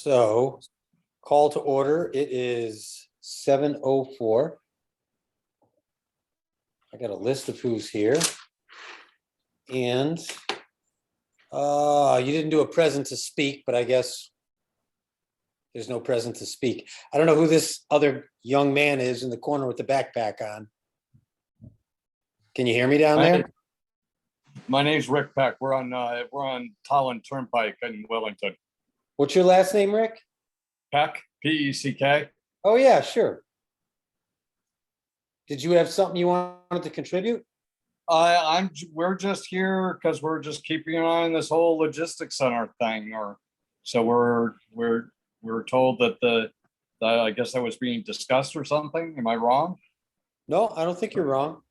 So, call to order. It is 7:04. I got a list of who's here. And you didn't do a present to speak, but I guess there's no present to speak. I don't know who this other young man is in the corner with the backpack on. Can you hear me down there? My name's Rick Peck. We're on Tolland Turnpike in Wellington. What's your last name, Rick? Peck, P-E-C-K. Oh, yeah, sure. Did you have something you wanted to contribute? We're just here because we're just keeping an eye on this whole logistics center thing, so we're told that I guess that was being discussed or something. Am I wrong? No, I don't think you're wrong.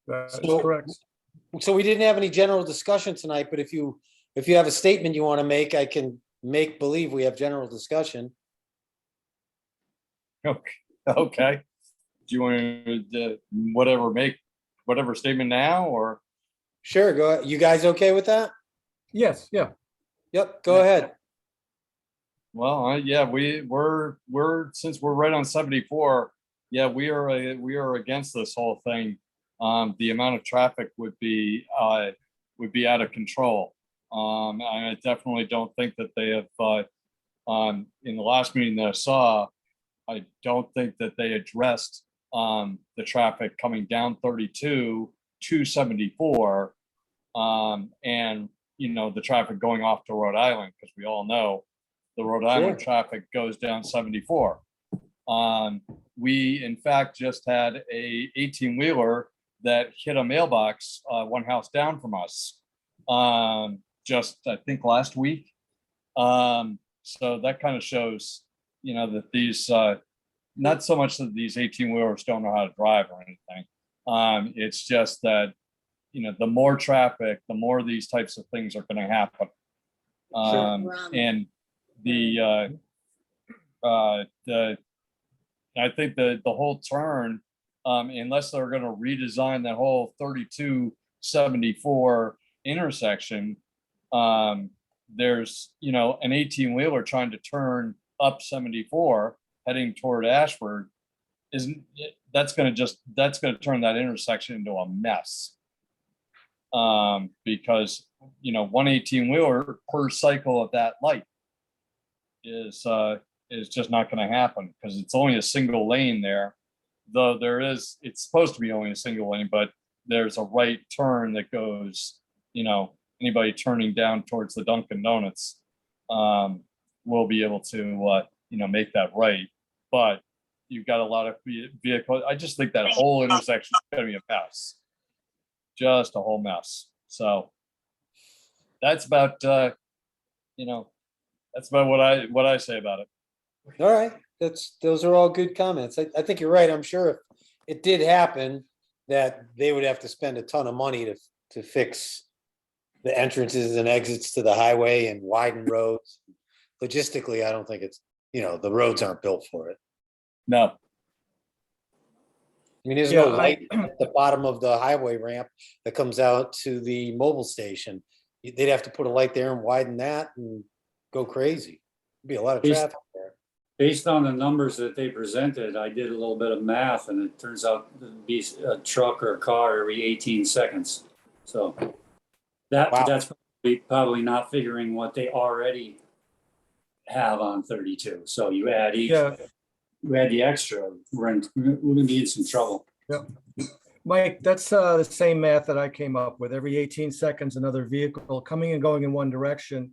That's So- correct. So we didn't have any general discussion tonight, but if you have a statement you want to make, I can make believe we have general discussion. Okay. Do you want to whatever statement now or? Sure, go ahead. You guys okay with that? Yes, yeah. Yep, go ahead. Well, yeah, we're since we're right on 74. Yeah, we are against this whole thing. The amount of traffic would be out of control. I definitely don't think that they have. In the last meeting that I saw, I don't think that they addressed the traffic coming down 32 to 74, and the traffic going off to Rhode Island, because we all know the Rhode Island traffic goes down 74. We in fact just had a 18-wheeler that hit a mailbox one house down from us just I think last week. So that kind of shows that these not so much that these 18-wheelers don't know how to drive or anything. It's just that the more traffic, the more these types of things are going to happen. And I think the whole turn, unless they're going to redesign that whole 3274 intersection, there's an 18-wheeler trying to turn up 74 heading toward Ashford, that's going to turn that intersection into a mess, because one 18-wheeler per cycle of that light is just not going to happen, because it's only a single lane there. Though it's supposed to be only a single lane, but there's a right turn that goes, anybody turning down towards the Dunkin' Donuts will be able to, make that right. But you've got a lot of vehicles. I just think that whole intersection is going to be a mess, just a whole mess. So that's about, that's about what I say about it. All right, those are all good comments. I think you're right. I'm sure if it did happen, that they would have to spend a ton of money to fix the entrances and exits to the highway and widen roads. Logistically, I don't think it's, the roads aren't built for it. No. I mean, there's no Yeah, light at the bottom of the highway ramp that comes out to the mobile station. They'd have to put a light there and widen that and go crazy. It'd be a lot of traffic there. Based on the numbers that they presented, I did a little bit of math, and it turns out to be a truck or a car every 18 seconds. So that's probably not figuring what they already have on 32. So you add you add the extra, we're gonna be in some trouble. Yep. Mike, that's the same math that I came up with. Every 18 seconds, another vehicle coming and going in one direction.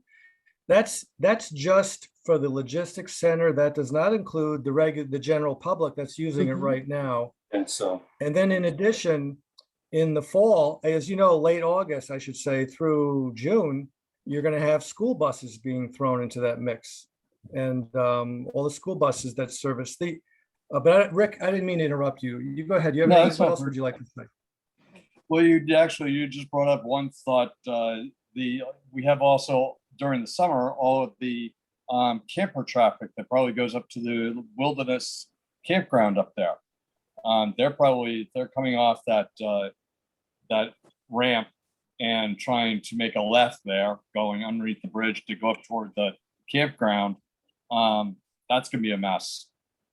That's just for the logistics center. That does not include the general public that's using it right now. And so, And then in addition, in the fall, as you know, late August, I should say, through June, you're going to have school buses being thrown into that mix, and all the school buses that service the. Rick, I didn't mean to interrupt you. You go ahead. You have No, anything else would you like to say? Well, you just brought up one thought. We have also during the summer all of the camper traffic that probably goes up to the Wilderness campground up there. They're coming off that ramp and trying to make a left there, going underneath the bridge to go up toward the campground, that's gonna be a mess.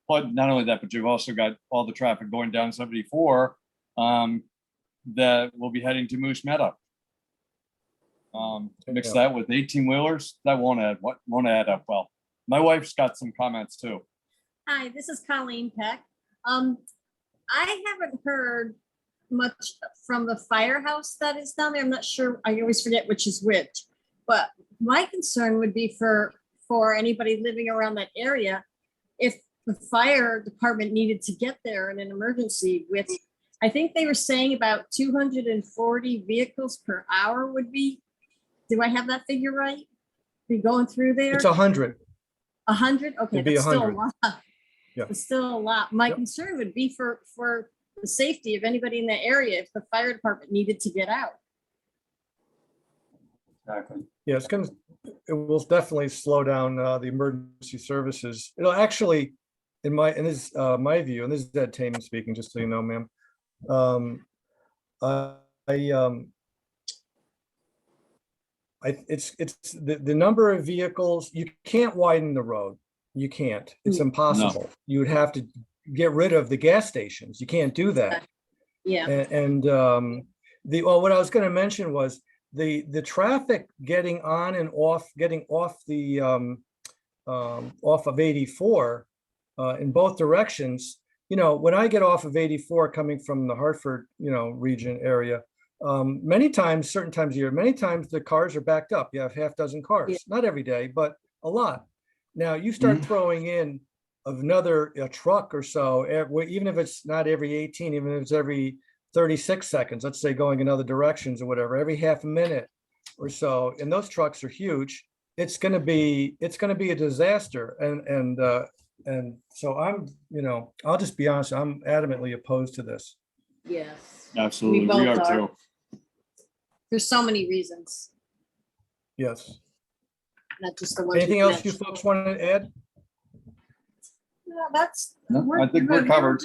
But not only that, but you've also got all the traffic going down 74 that will be heading to Moose Meadow. Mix Yeah. that with 18-wheelers, that won't add up well. My wife's got some comments too. Hi, this is Colleen Peck. I haven't heard much from the firehouse that is down there. I'm not sure, I always forget which is which. But my concern would be for anybody living around that area, if the fire department needed to get there in an emergency with, I think they were saying about 240 vehicles per hour would be, do I have that figure right? Be going through there? It's 100. 100? Okay, It'd be that's still a 100. lot. Yeah. It's still a lot. My Yep. concern would be for the safety of anybody in the area if the fire department needed to get out. Exactly. Yeah, it will definitely slow down the emergency services. It'll actually, in my view, and this is Ed Taman speaking, just so you know, ma'am. It's the number of vehicles, you can't widen the road. You can't. It's impossible. You would have to get rid of the gas stations. You can't do that. Yeah, And what I was going to mention was the traffic getting on and off, getting off the off of 84 in both directions. You know, when I get off of 84 coming from the Hartford, region area, many times, certain times of year, many times the cars are backed up. You have half dozen cars, Yeah. not every day, but a lot. Now you start throwing in a truck or so, even if it's not every 18, even if it's every 36 seconds, let's say going in other directions or whatever, every half a minute or so, and those trucks are huge, it's going to be a disaster. And so I'll just be honest, I'm adamantly opposed to this. yes. Absolutely, we both are are. too. There's so many reasons, Yes. not just the ones. Anything you else you mentioned. folks want to add? No, that's. No, I think we're good. covered.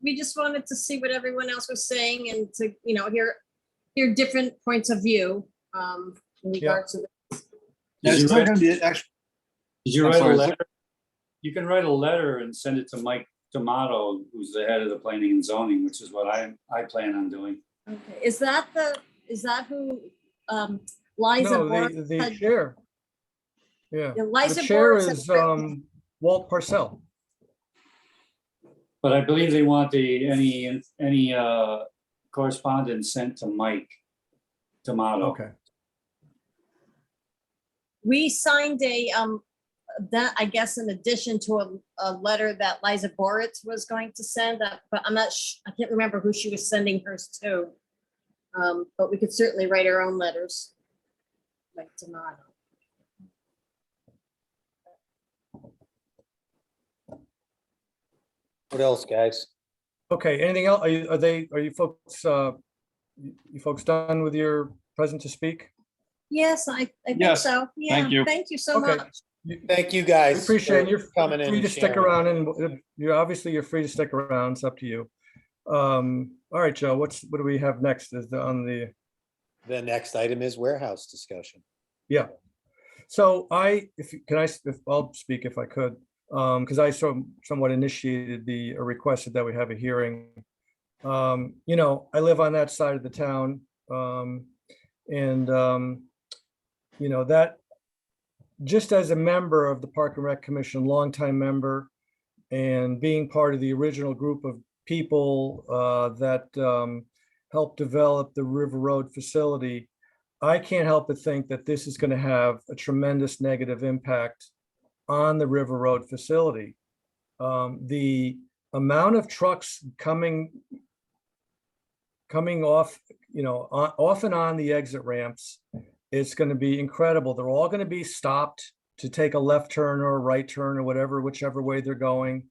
We just wanted to see what everyone else was saying and to, hear different points of view in regards to. Yeah, Did it's you not write- gonna be actually. Did you I'm write sorry, a is it- letter? You can write a letter and send it to Mike D'Amato, who's the head of the planning and zoning, which is what I plan on doing. Okay, is that who Liza No, Boris the had- chair. Yeah, the Liza chair Boris had is written- Walt Parcell. But I believe they want any correspondence sent to Mike D'Amato. Okay. We signed that, I guess, in addition to a letter that Liza Boritz was going to send, but I'm not, I can't remember who she was sending hers to. But we could certainly write our own letters. Like tomorrow. What else, guys? Okay, anything else? Are you folks done with your present to speak? Yes, I think Yes, so. Yeah, thank you. Thank you so Okay. much. Thank you, I guys. appreciate for you're coming in free and to stick sharing. around, and you're free to stick around. It's up to you. All right, Joe, what do we have next on the? The next item is warehouse discussion. Yeah. So I'll speak if I could, because I somewhat initiated requested that we have a hearing. I live on that side of the town. That just as a member of the Park and Rec Commission, longtime member, and being part of the original group of people that helped develop the River Road facility, I can't help but think that this is going to have a tremendous negative impact on the River Road facility. The amount of trucks coming off, off and on the exit ramps, it's going to be incredible. They're all going to be stopped to take a left turn or a right turn or whichever way they're going.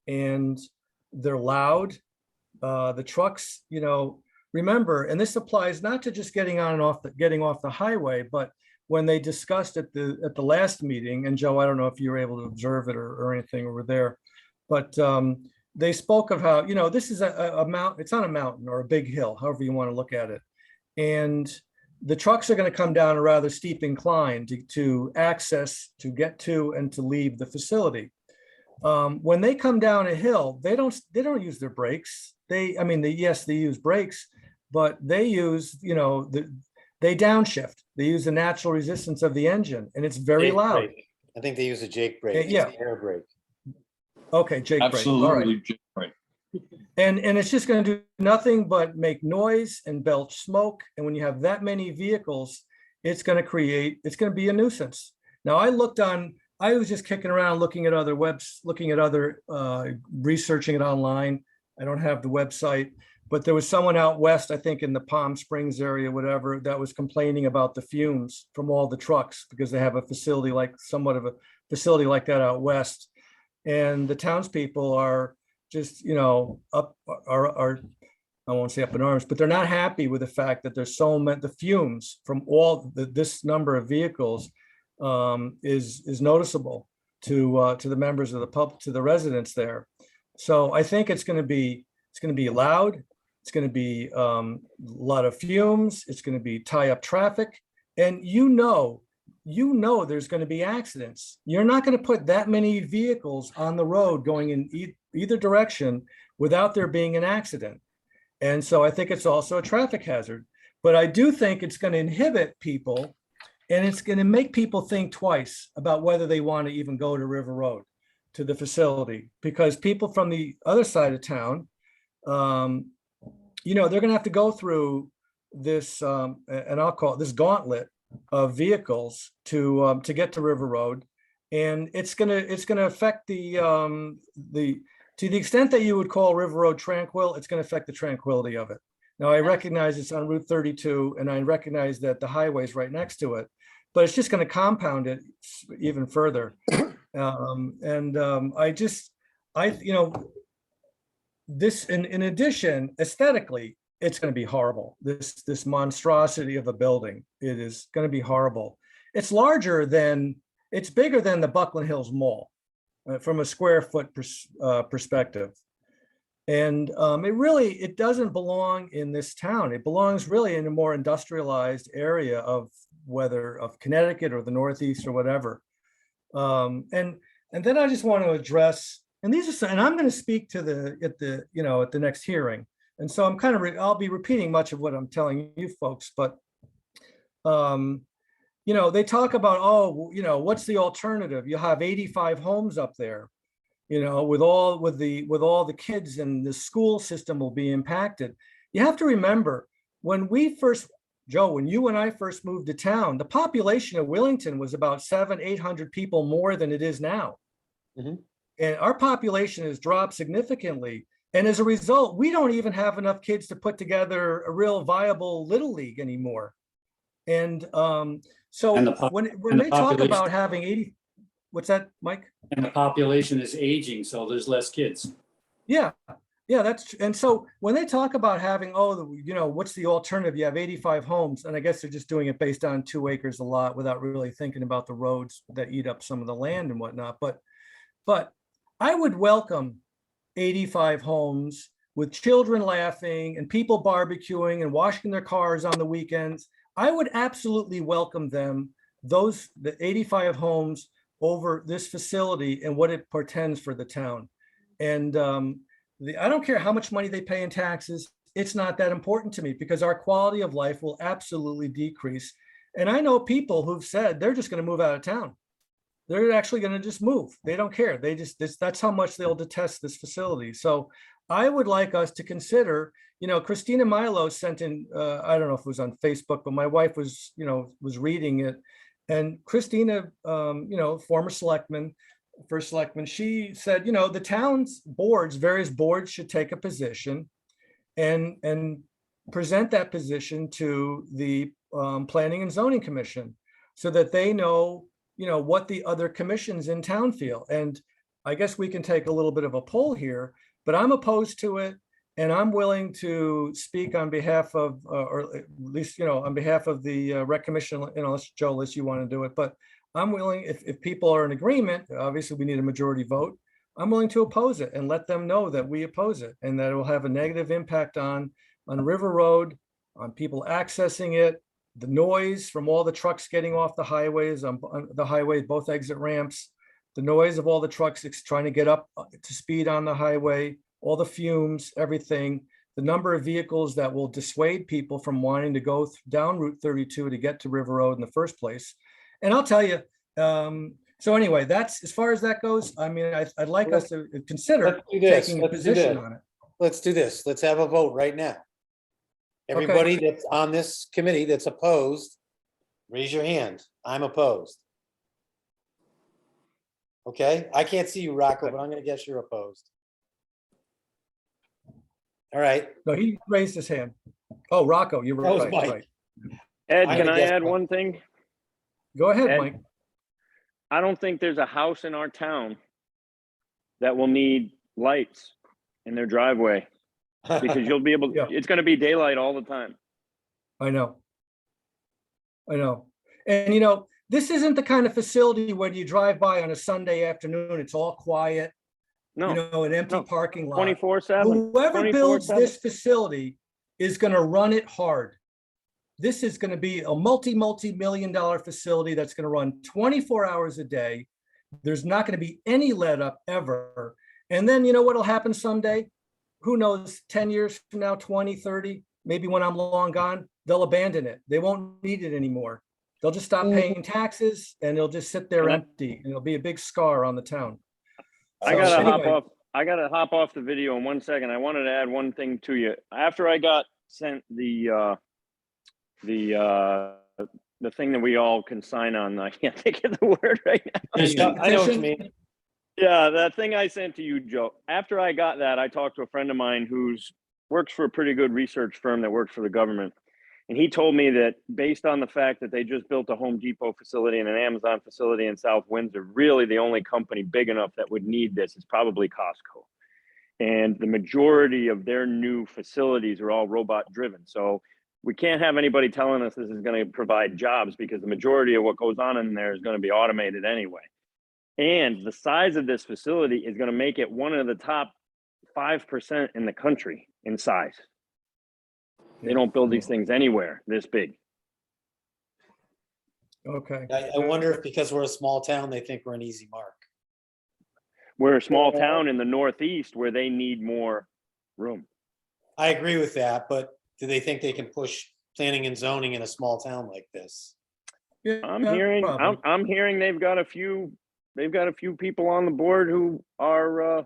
And they're loud. The trucks, remember, and this applies not to just getting on and off the highway, but when they discussed at the last meeting, and Joe, I don't know if you were able to observe it or anything over there, but they spoke of how, this is a mountain, it's on a mountain or a big hill, however you want to look at it. And the trucks are going to come down a rather steep incline to access, to get to and to leave the facility. When they come down a hill, they don't use their brakes. Yes, they use brakes, but they use, they downshift. They use the natural resistance of the engine, and it's very Jake loud. brake. I think they use a Jake brake. Yeah. It's the air brake. Okay, Jake brake. All right. Absolutely, right. And it's just going to do nothing but make noise and belch smoke. And when you have that many vehicles, it's going to be a nuisance. Now, I was just kicking around looking at other researching it online. I don't have the website, but there was someone out west, I think in the Palm Springs area, whatever, that was complaining about the fumes from all the trucks because they have somewhat of a facility like that out west. And the townspeople are just, I won't say up in arms, but they're not happy with the fact that there's so many, the fumes from this number of vehicles is noticeable to the members of the public, to the residents there. So I think it's going to be loud. It's going to be a lot of fumes. It's going to be tie up traffic, and there's going to be accidents. You're not going to put that many vehicles on the road going in either direction without there being an accident. And so I think it's also a traffic hazard. But I do think it's going to inhibit people, and it's going to make people think twice about whether they want to even go to River Road, to the facility, because people from the other side of town, they're going to have to go through this, and I'll call it this gauntlet of vehicles to get to River Road, and it's gonna affect to the extent that you would call River Road tranquil, it's going to affect the tranquility of it. Now, I recognize it's on Route 32, and I recognize that the highway's right next to it, but it's just going to compound it even further. This, in addition, aesthetically, it's going to be horrible. This monstrosity of a building, it is going to be horrible. It's bigger than the Buckland Hills Mall from a square foot perspective. And it doesn't belong in this town. It belongs really in a more industrialized area of Connecticut or the Northeast or whatever. And then I just want to address, and I'm going to speak to at the next hearing. And so I'll be repeating much of what I'm telling you folks, but they talk about, what's the alternative? You have 85 homes up there, with all the kids, and the school system will be impacted. You have to remember, when you and I first moved to town, the population of Willington was about 700-800 people more than it is now. Mm-hmm. And our population has dropped significantly. And as a result, we don't even have enough kids to put together a real viable Little League anymore. And when they talk about having 80, what's that, Mike? And the population is aging, so there's less kids. Yeah, and so when they talk about having, what's the alternative? You have 85 homes, and I guess they're just doing it based on 2 acres a lot without really thinking about the roads that eat up some of the land and whatnot. But I would welcome 85 homes with children laughing and people barbecuing and washing their cars on the weekends. I would absolutely welcome the 85 homes over this facility and what it portends for the town. And I don't care how much money they pay in taxes. It's not that important to me, because our quality of life will absolutely decrease. And I know people who've said they're just going to move out of town. They're actually going to just move. They don't care. That's how much they'll detest this facility. So I would like us to consider, Christina Milo sent in, I don't know if it was on Facebook, but my wife was reading it. And Christina, former first selectman, she said, the town's various boards should take a position and present that position to the Planning and Zoning Commission so that they know, what the other commissions in town feel. And I guess we can take a little bit of a poll here, but I'm opposed to it. And I'm willing to speak on behalf of, or at least, on behalf of the Rec Commission, unless you want to do it. But I'm willing, if people are in agreement, obviously we need a majority vote. I'm willing to oppose it and let them know that we oppose it, and that it will have a negative impact on River Road, on people accessing it, the noise from all the trucks getting off the highways, on the highway, both exit ramps, the noise of all the trucks trying to get up to speed on the highway, all the fumes, everything, the number of vehicles that will dissuade people from wanting to go down Route 32 to get to River Road in the first place. And I'll tell you, so anyway, that's as far as that goes. I mean, I'd like us to consider Let's do this. taking a Let's do position this. on it. Let's do this. Let's have a vote right now. Everybody that's on this committee that's opposed, raise your hand. I'm opposed. Okay, I can't see you, Rocco, but I'm gonna guess you're opposed. All right, No, he raised his hand. Oh, Rocco, you're That was right, Mike. right. Ed, I'm can gonna I guess add Mike. one thing? Go ahead, Ed? Mike. I don't think there's a house in our town that will need lights in their driveway because you'll be able, Yeah. it's gonna be daylight all the time. I know. I know. And you know, this isn't the kind of facility when you drive by on a Sunday afternoon, it's all quiet, you No, know, an empty no. parking lot. 24/7. Whoever builds 24/7. this facility is gonna run it hard. This is gonna be a multi-million dollar facility that's gonna run 24 hours a day. There's not gonna be any let up ever. And then you know what'll happen someday? Who knows, 10 years from now, 20, 30, maybe when I'm long gone, they'll abandon it. They won't need it anymore. They'll just stop paying taxes and it'll just sit there And I- empty and it'll be a big scar on the town. I So gotta hop anyway, off. I gotta hop off the video in 1 second. I wanted to add one thing to you. After I got sent the thing that we all can sign on, I can't think of the word right now. I know what you mean. Yeah, that thing I sent to you, Joe. After I got that, I talked to a friend of mine who's works for a pretty good research firm that works for the government. And he told me that based on the fact that they just built a Home Depot facility and an Amazon facility in South Windsor, really the only company big enough that would need this is probably Costco. And the majority of their new facilities are all robot driven. So we can't have anybody telling us this is going to provide jobs because the majority of what goes on in there is going to be automated anyway. And the size of this facility is going to make it one of the top 5% in the country in size. They don't build these things anywhere this big. Okay. I wonder if because we're a small town, they think we're an easy mark. We're a small town in the Northeast where they need more room. I agree with that, but do they think they can push planning and zoning in a small town like this? Yeah, I'm hearing, probably. I'm hearing they've got a few people on the board who are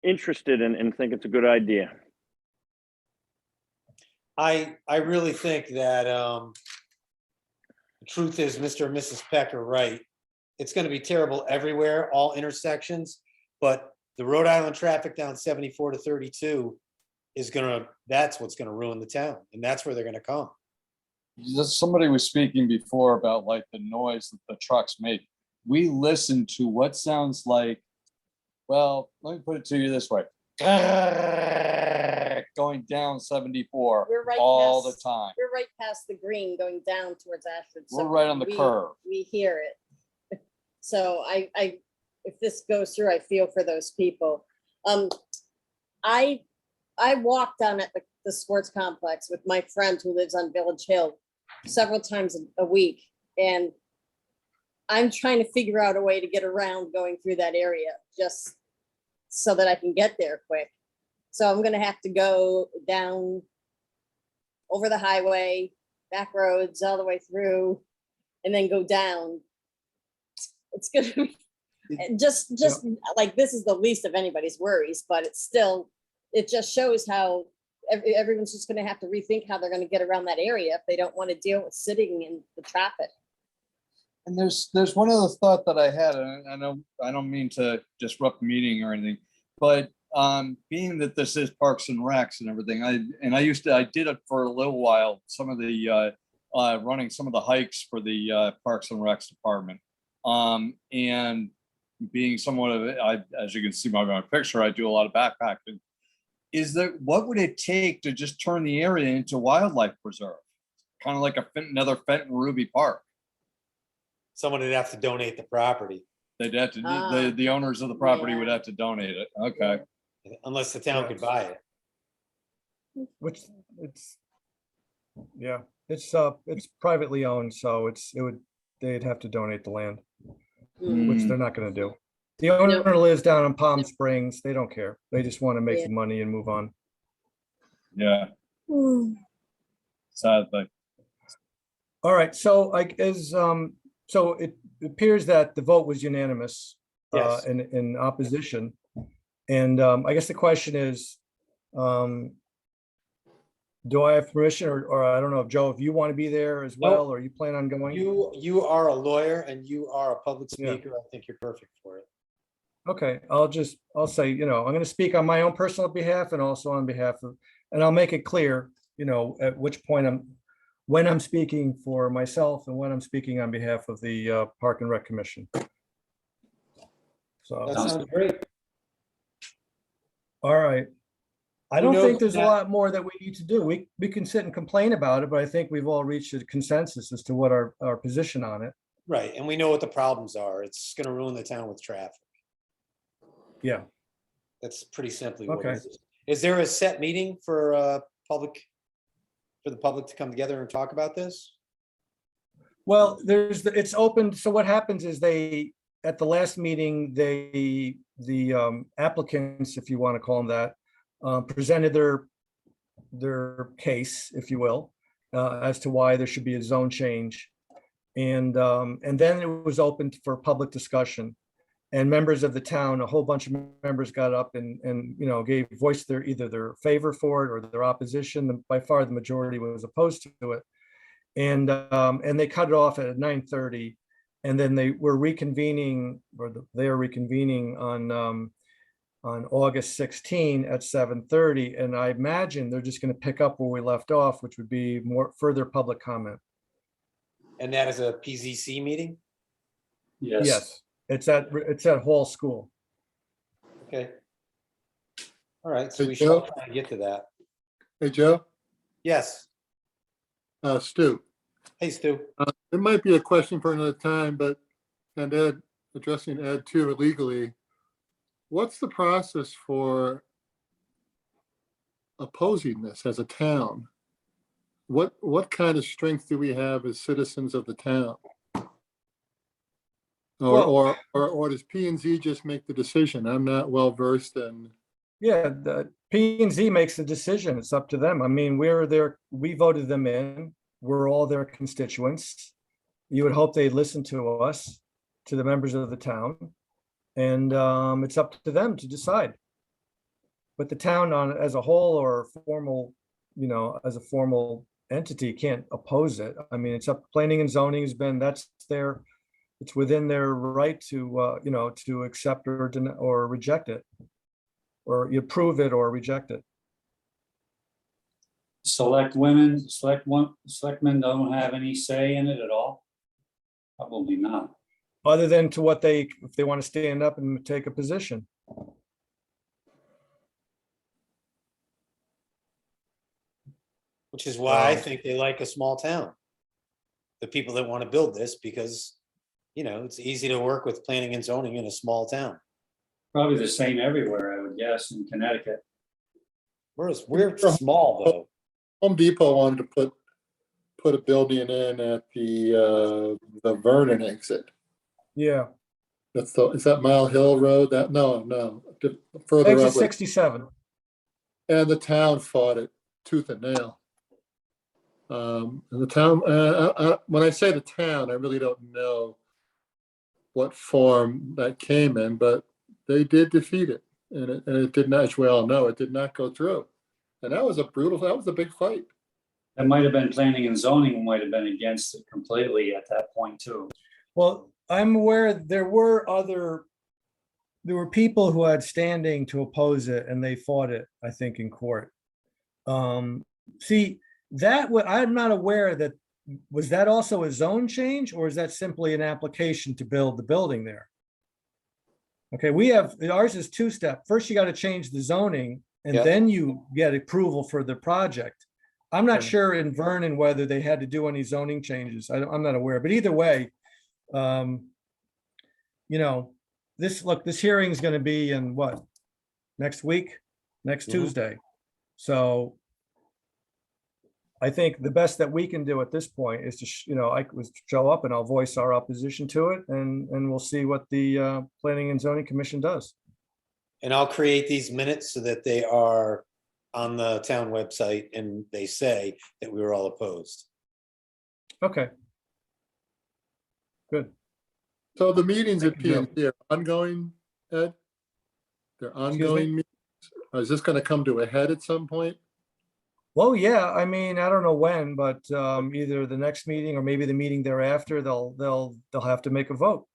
interested and think it's a good idea. I really think that the truth is Mr. and Mrs. Peck are right. It's gonna be terrible everywhere, all intersections, but the Rhode Island traffic down 74 to 32 is that's what's gonna ruin the town, and that's where they're gonna come. Somebody was speaking before about like the noise that the trucks make. We listen to what sounds like, well, let me put it to you this way. Going down 74 We're right all the past- time. We're right past the green going down towards Ashford. We're so right on the curve. We hear it. So if this goes through, I feel for those people. I walk down at the sports complex with my friend who lives on Village Hill several times a week. And I'm trying to figure out a way to get around going through that area just so that I can get there quick. So I'm gonna have to go down over the highway, back roads, all the way through, and then go down. It's gonna be, and just like, this is the least of anybody's worries, but it's still, it just shows how everyone's just gonna have to rethink how they're gonna get around that area if they don't want to deal with sitting in the traffic. And there's one other thought that I had, and I don't mean to disrupt the meeting or anything, but being that this is Parks and Recs and everything, I did it for a little while, some of the running some of the hikes for the Parks and Recs department. And being somewhat of it, as you can see by my picture, I do a lot of backpacking. What would it take to just turn the area into wildlife preserve? Kind of like another Fenton Ruby Park. Someone would have to donate the property, They'd have to, the owners of the property would Yeah. have to donate it. Okay. unless the town could buy it. Which it's, yeah. It's privately owned, so they'd have to donate the land, which they're not gonna do. The owner lives down in Palm Springs. They don't care. They just want to make Yeah. the money and move on. Yeah, Hmm. sadly. All right, so so it appears that the vote was unanimous Yes. in opposition. And I guess the question is, do I have permission, or I don't know if Joe, if you want to be there as well, or you plan on going? You are a lawyer and you are a public Yeah. speaker. I think you're perfect for it. Okay, I'll say, I'm gonna speak on my own personal behalf and also on behalf of, and I'll make it clear, at which point when I'm speaking for myself and when I'm speaking on behalf of the Park and Rec Commission. That So, sounds great. all right. I Who don't knows think there's a that- lot more that we need to do. We can sit and complain about it, but I think we've all reached a consensus as to what our position on it. Right, and we know what the problems are. It's gonna ruin the town with traffic. Yeah. That's pretty simply what Okay. it is. Is there a set meeting for the public to come together and talk about this? Well, it's open, so what happens is at the last meeting, the applicants, if you want to call them that, presented their case, if you will, as to why there should be a zone change. And then it was open for public discussion. And members of the town, a whole bunch of members got up and gave voice either their favor for it or their opposition. By far, the majority was opposed to it. And they cut it off at 9:30. And then they were reconvening, they are reconvening on August 16 at 7:30. And I imagine they're just going to pick up where we left off, which would be further public comment. And that is a PZC meeting? Yes, it's at Hall School. Okay. All right, so Hey, we should Joe? try to get to that. Hey, Joe, Yes. Stu, Hey, Stu. it might be a question for another time, and Ed, addressing Ed too illegally. What's the process for opposing this as a town? What kind of strength do we have as citizens of the town? Or does P and Z just make the decision? I'm not well versed in. Yeah, the P and Z makes the decision. It's up to them. I mean, we voted them in. We're all their constituents. You would hope they'd listen to us, to the members of the town. And it's up to them to decide. But the town as a whole or formal, as a formal entity can't oppose it. I mean, it's up, planning and zoning it's within their right to, to accept or reject it. Or you approve it or reject it. Selectmen don't have any say in it at all? Probably not. Other than to if they want to stand up and take a position. Which is why I Wow. think they like a small town. The people that want to build this, because, it's easy to work with planning and zoning in a small town. Probably the same everywhere, I would guess, in Connecticut. We're small though. Home Depot wanted to put a building in at the Vernon exit. Yeah, Is that Mile Hill Road? No, further exit up. 67. And the town fought it tooth and nail. And the town, when I say the town, I really don't know what form that came in, but they did defeat it. And it did not, as we all know, it did not go through. And that was a big fight. That might have been planning and zoning might have been against it completely at that point too. Well, I'm aware there were people who had standing to oppose it and they fought it, I think, in court. See, I'm not aware was that also a zone change or is that simply an application to build the building there? Okay, ours is two-step. First, you got to change the zoning and Yeah. then you get approval for the project. I'm not Okay. sure in Vernon whether they had to do any zoning changes. I'm not aware, but either way, this hearing is going to be in what? Next week, next Mhm. Tuesday. So I think the best that we can do at this point is to, I was show up and I'll voice our opposition to it and we'll see what the Planning and Zoning Commission does. And I'll create these minutes so that they are on the town website and they say that we were all opposed. Okay. Good. So the meetings at Thank you, Joe. P&Z are ongoing, Ed? They're ongoing meetings? Is this gonna come to a head at some point? Well, yeah, I mean, I don't know when, but either the next meeting or maybe the meeting thereafter, they'll have to make a vote.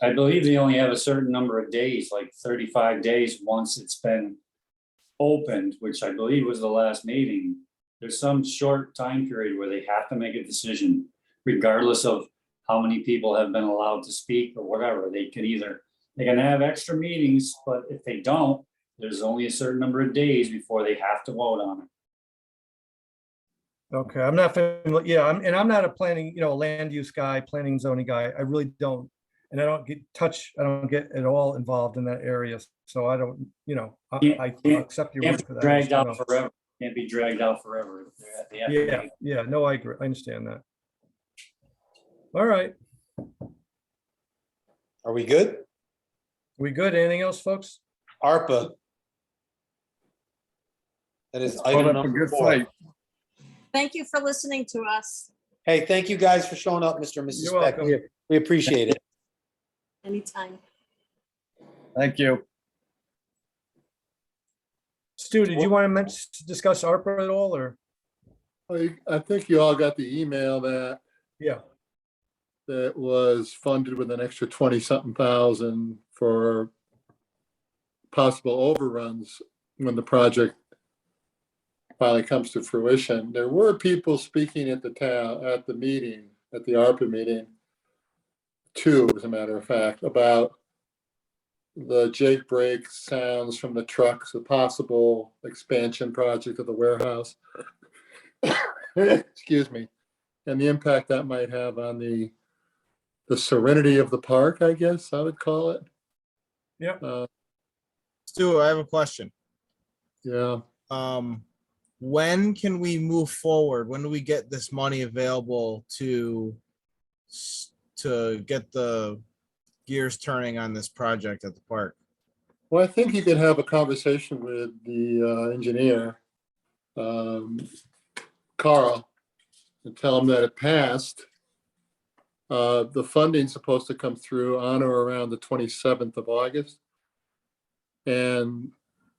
I believe they only have a certain number of days, like 35 days once it's been opened, which I believe was the last meeting. There's some short time period where they have to make a decision, regardless of how many people have been allowed to speak or whatever. They can have extra meetings, but if they don't, there's only a certain number of days before they have to vote on it. Okay, I'm not familiar, yeah, I'm not a planning, a land use guy, planning zoning guy. I really don't. And I don't get at all involved in that area. So I don't, I accept your Can't word be for that. dragged I out don't know. forever. Can't be dragged out forever. They have to Yeah, make- yeah, no, I agree. I understand that. All right, Are we good? we good? Anything else, folks? ARPA. That is Put item up a number good 4. fight. Thank you for listening to us Hey, thank you guys for showing up, Mr. and Mrs. You're Peck. welcome. We appreciate it. anytime. Thank you. Stu, did you want to discuss ARPA at all, or? I think you all got the email that Yeah, was funded with an extra 20-something thousand for possible overruns when the project finally comes to fruition. There were people speaking at the meeting, at the ARPA meeting, 2, as a matter of fact, about the Jake brake sounds from the trucks, the possible expansion project of the warehouse. Excuse me. And the impact that might have on the serenity of the park, I guess I would call it. yeah. Stu, I have a question. Yeah. When can we move forward? When do we get this money available to get the gears turning on this project at the park? Well, I think you could have a conversation with the engineer, Carl, and tell him that it passed. The funding's supposed to come through on or around the 27th of August. And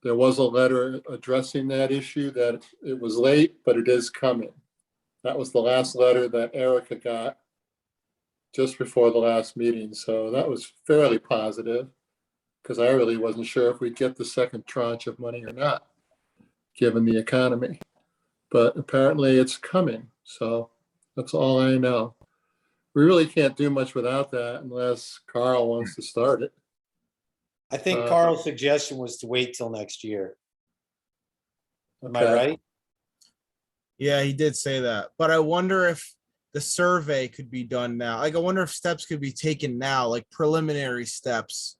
there was a letter addressing that issue, that it was late, but it is coming. That was the last letter that Erica got just before the last meeting. So that was fairly positive, because I really wasn't sure if we'd get the second tranche of money or not, given the economy. But apparently it's coming. So that's all I know. We really can't do much without that unless Carl wants to start it. I think Uh, Carl's suggestion was to wait till next year. Am I Okay. right? Yeah, he did say that, but I wonder if the survey could be done now. Like, I wonder if steps could be taken now, like preliminary steps,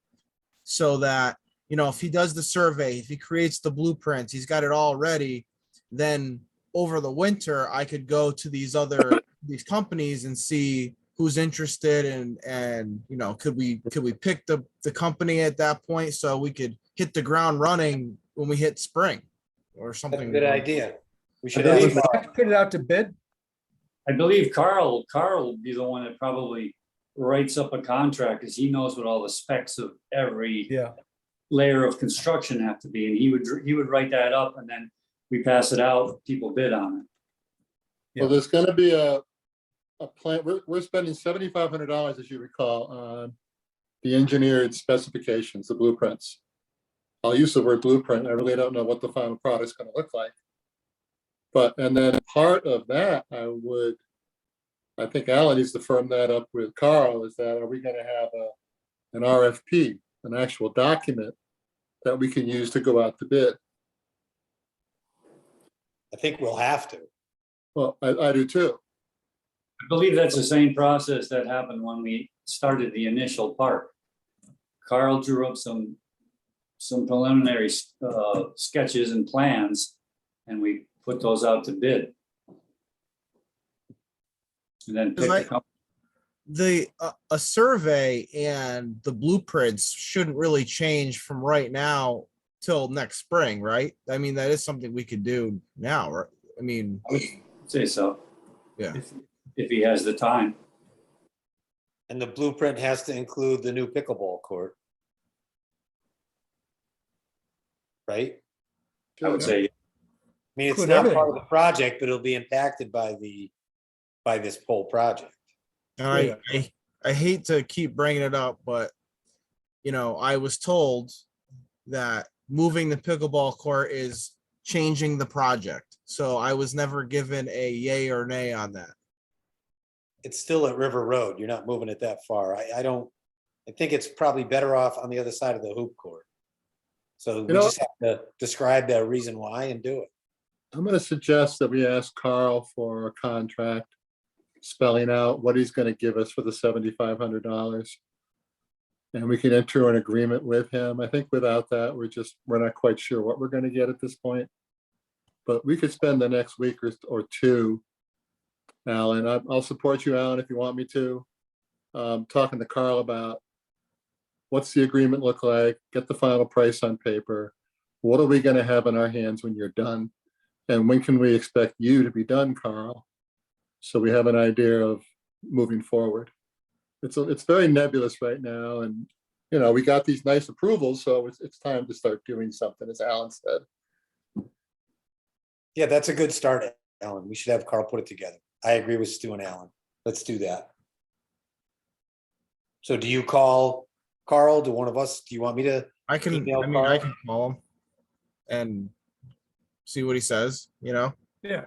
so that, if he does the survey, if he creates the blueprints, he's got it all ready, then over the winter, I could go to these companies and see who's interested, and could we pick the company at that point so we could hit the ground running when we hit spring or That's a something. good idea. We should I ask believe- Carl. Put it out to bid. I believe Carl would be the one that probably writes up a contract, because he knows what all the specs of every Yeah, layer of construction have to be, and he would write that up, and then we pass it out, people bid on it. Well, there's gonna be a plan, we're spending $7,500, as you recall, on the engineered specifications, the blueprints. I'll use the word blueprint. I really don't know what the final product's gonna look like. And then part of that, I think Alan needs to firm that up with Carl, is that, are we gonna have an RFP, an actual document that we can use to go out to bid? I think we'll have to. Well, I do too. I believe that's the same process that happened when we started the initial park. Carl drew up some preliminary sketches and plans, and we put those out to bid. And then pick Because the company. a survey and the blueprints shouldn't really change from right now till next spring, right? I mean, that is something we could do now, right? I mean, I would say so. yeah. If he has the time. And the blueprint has to include the new pickleball court. Right? I would say, I mean, it's Include not everything. part of the project, but it'll be impacted by this whole project. And Yeah. I hate to keep bringing it up, but you know, I was told that moving the pickleball court is changing the project. So I was never given a yay or nay on that. It's still at River Road. You're not moving it that far. I think it's probably better off on the other side of the hoop court. So we know- just have to describe the reason why and do it. I'm gonna suggest that we ask Carl for a contract spelling out what he's gonna give us for the $7,500. And we can enter an agreement with him. I think without that, we're not quite sure what we're gonna get at this point. But we could spend the next week or two, Alan. I'll support you, Alan, if you want me to. Talking to Carl about what's the agreement look like, get the final price on paper. What are we gonna have in our hands when you're done? And when can we expect you to be done, Carl? So we have an idea of moving forward. It's very nebulous right now, and you know, we got these nice approvals, so it's time to start doing something, as Alan said. Yeah, that's a good start, Alan. We should have Carl put it together. I agree with Stu and Alan. Let's do that. So do you call Carl? Do one of us, do you want me to? I can, Email I mean, I Carl? can call him and see what he says, you know? Yeah.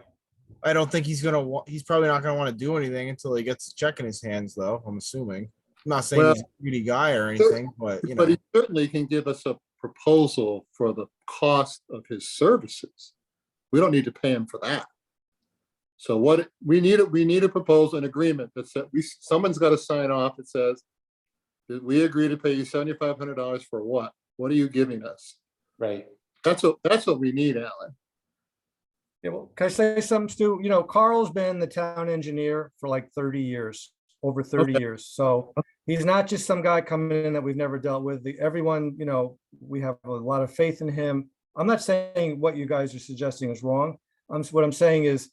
I don't think he's probably not gonna want to do anything until he gets a check in his hands, though, I'm assuming. I'm not saying Well, he's a greedy guy or anything, but you But know, he certainly can give us a proposal for the cost of his services. We don't need to pay him for that. So what we need a proposal, an agreement that said someone's got to sign off that says that we agree to pay you $7,500 for what? What are you giving us? Right. That's what we need, Alan. Yeah, well, can I say something, Stu? You know, Carl's been the town engineer for like 30 years, over 30 Okay. years. So he's not just some guy coming in that we've never dealt with. Everyone, you know, we have a lot of faith in him. I'm not saying what you guys are suggesting is wrong. What I'm saying is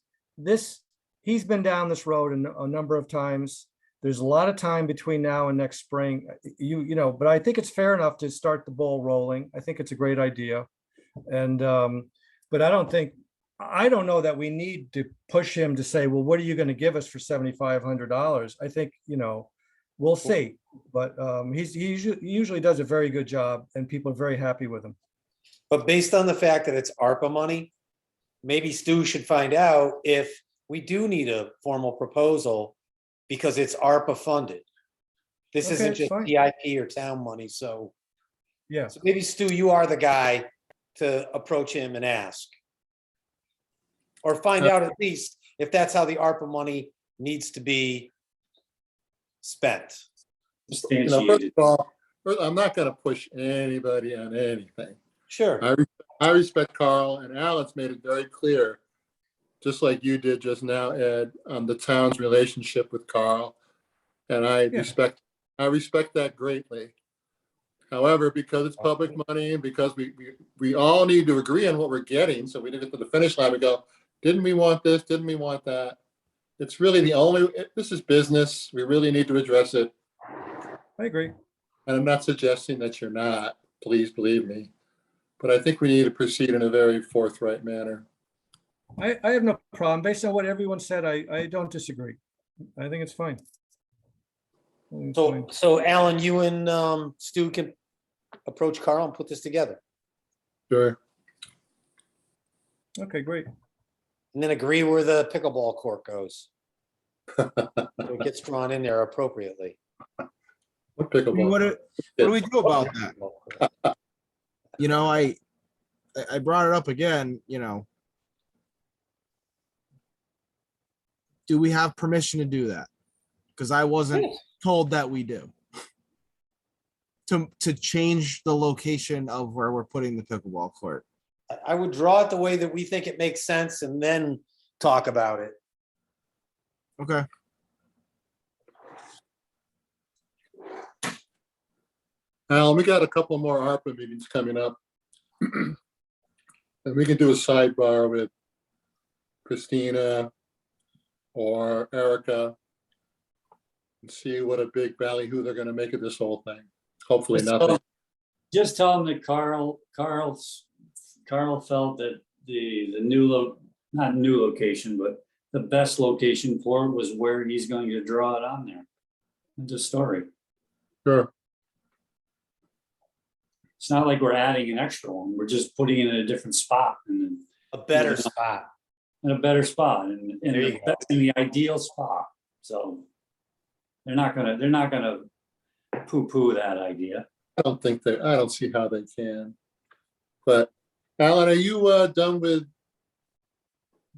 he's been down this road a number of times. There's a lot of time between now and next spring, you know, but I think it's fair enough to start the ball rolling. I think it's a great idea. And, but I don't know that we need to push him to say, well, what are you going to give us for $7,500? I think, you know, we'll see. But he usually does a very good job and people are very happy with him. But based on the fact that it's ARPA money, maybe Stu should find out if we do need a formal proposal because it's ARPA funded. This Okay, isn't it's just fine. CIP or town money, so Yeah. maybe Stu, you are the guy to approach him and ask. Or find out at least if that's how the ARPA money needs to be spent. First substantiated. of all, I'm not going to push anybody on anything. Sure. I respect Carl, and Alan's made it very clear, just like you did just now, Ed, on the town's relationship with Carl. And I respect that greatly. However, because it's public money and because we all need to agree on what we're getting, so we didn't get to the finish line, we go, didn't we want this? Didn't we want that? It's really this is business. We really need to address it. I agree. And I'm not suggesting that you're not, please believe me. But I think we need to proceed in a very forthright manner. I have no problem. Based on what everyone said, I don't disagree. I think it's fine. I think it's fine. So Alan, you and Stu can approach Carl and put this together. Sure. Okay, great. And then agree where the pickleball court goes. So it gets drawn in there appropriately. What I mean, what pickleball? do we do about that? You know, I brought it up again, you know. Do we have permission to do that? Because I wasn't told that we do. To change the location of where we're putting the pickleball court. I would draw it the way that we think it makes sense and then talk about it. Okay. Alan, we got a couple more ARPA meetings coming up. And we can do a sidebar with Christina or Erica and see what a big ballyhoo they're gonna make of this whole thing. Hopefully nothing. Just tell him that Carl felt that the not new location, but the best location for it was where he's going to draw it on there. It's a story. Sure. It's not like we're adding an extra one. We're just putting it in a different spot and A better Yeah. spot. in a better spot and There you go. in the ideal spot. So they're not gonna poo-poo that idea. I don't see how they can. But Alan, are you done with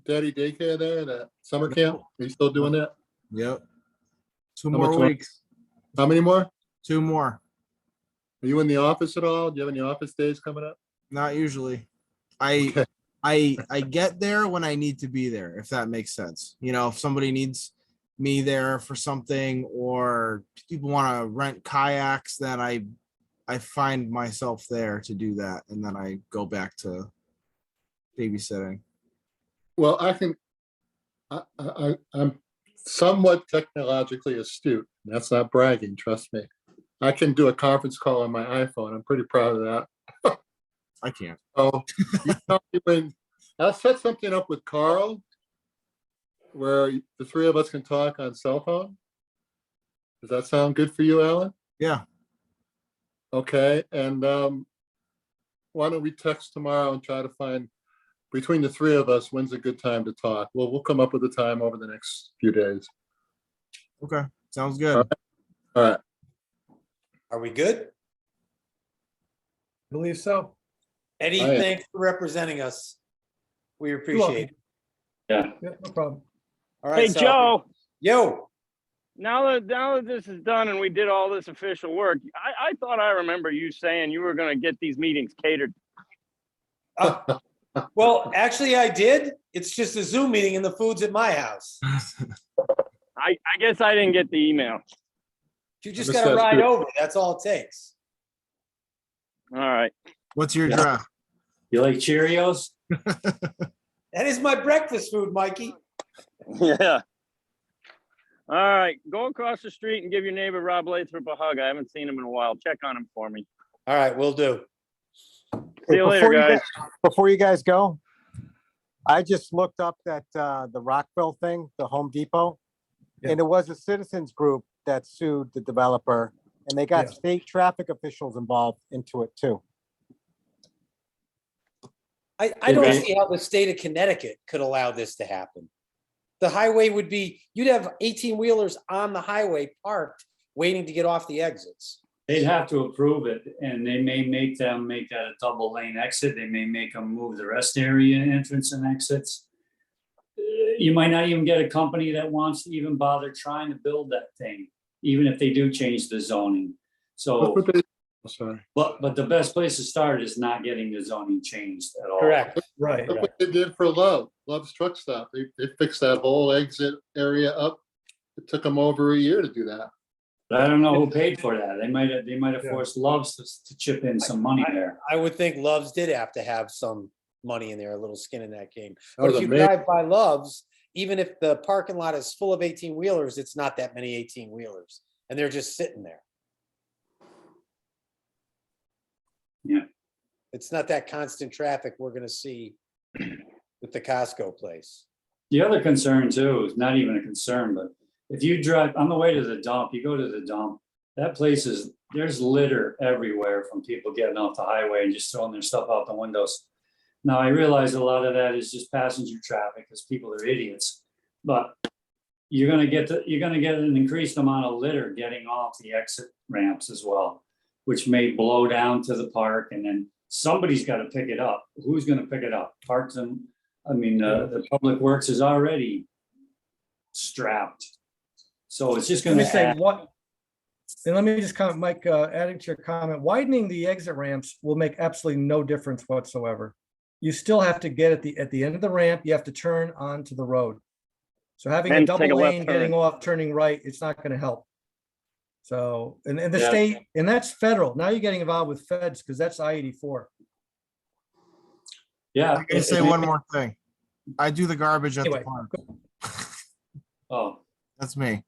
Daddy Daycare there, that summer camp? Are you still doing that? Yep. Two How more much more? weeks. How many more? 2 more. Are you in the office at all? Do you have any office days coming up? Not usually. Okay. I get there when I need to be there, if that makes sense. You know, if somebody needs me there for something or people want to rent kayaks, then I find myself there to do that, and then I go back to babysitting. Well, I'm somewhat technologically astute. That's not bragging, trust me. I can do a conference call on my iPhone. I'm pretty proud of that. I can't. Oh, you tell me when, I'll set something up with Carl where the three of us can talk on cell phone. Does that sound good for you, Alan? Yeah. Okay, and why don't we text tomorrow and try to find, between the three of us, when's a good time to talk? We'll come up with a time over the next few days. Okay. Sounds good. All right, Are we good? I believe so. Eddie, I am. thanks for representing us. We appreciate it. Yeah. Yeah, no problem. All Hey, right, so, Joe, yo, now that this is done and we did all this official work, I thought I remember you saying you were going to get these meetings catered. well, actually I did. It's just a Zoom meeting and the food's at my house. I guess I didn't get the email. You just Understood. gotta ride over. That's all it takes. All right. What's your Yeah. draft? You like Cheerios? That is my breakfast food, Mikey. Yeah. All right. Go across the street and give your neighbor Rob Lathrop a hug. I haven't seen him in a while. Check on him for me. All right, will do. See you later, guys. Before you guys go, I just looked up that the Rockville thing, the Home Depot. Yeah. And it was a citizens group that sued the developer, and they got Yeah. state traffic officials involved into it too. I don't Okay. see how the state of Connecticut could allow this to happen. The highway would be, you'd have 18-wheelers on the highway parked, waiting to get off the exits. They'd have to approve it and they may make them make that a double lane exit. They may make them move the rest area entrance and exits. You might not even get a company that wants to even bother trying to build that thing, even if they do change the zoning. So, Look what they- oh, sorry. but the best place to start is not getting the zoning changed at all. Correct. Right. Look what they did for Love's Truck Stop. They fixed that whole exit area up. It took them over a year to do that. But I don't know who paid for that. They might have Yeah. forced Love's to chip in some money there. I would think Love's did have to have some money in there, a little skin in that game. That But was if you amazing. drive by Love's, even if the parking lot is full of 18-wheelers, it's not that many 18-wheelers. And they're just sitting there. Yeah. It's not that constant traffic we're gonna see with the Costco place. The other concern too, is not even a concern, but if you drive on the way to the dump, you go to the dump, that place is, there's litter everywhere from people getting off the highway and just throwing their stuff out the windows. Now, I realize a lot of that is just passenger traffic because people are idiots, but you're gonna get an increased amount of litter getting off the exit ramps as well, which may blow down to the park and then somebody's got to pick it up. Who's gonna pick it up? Parks and, the Public Works is already strapped. So it's just Let gonna me say add, what, and let me just comment, Mike, adding to your comment, widening the exit ramps will make absolutely no difference whatsoever. you still have to get at the end of the ramp, you have to turn onto the road. So having a Then take a double left lane, getting turn. off, turning right, it's not gonna help. So, and the Yeah. state, and that's federal. Now you're getting involved with feds because that's I-84. Yeah. I'm gonna say one more thing. I do the garbage at the Anyway. park. Oh, That's me.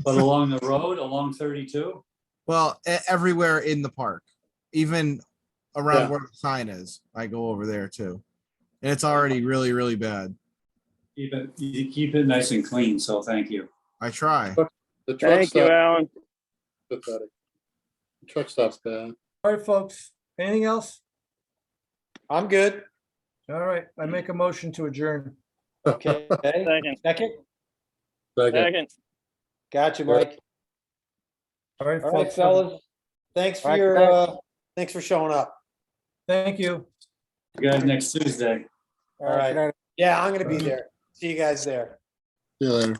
but along the road, along 32? Well, everywhere in the park, even around Yeah. where the sign is, I go over there too. And it's already really, really bad. You keep it nice and clean, so thank you. I try. The truck Thank you, stop, Alan. pathetic. The truck stop's bad. All right, folks, anything else? I'm good. All right, I make a motion to adjourn. Okay. Second, Second? Second. second. Gotcha, Mike. All right, All right, folks, fellas. Thanks for All right, your, thanks. thanks for showing up. thank you. You guys next Tuesday. All right. Good night. Yeah, I'm gonna be there. See you guys there. See you later.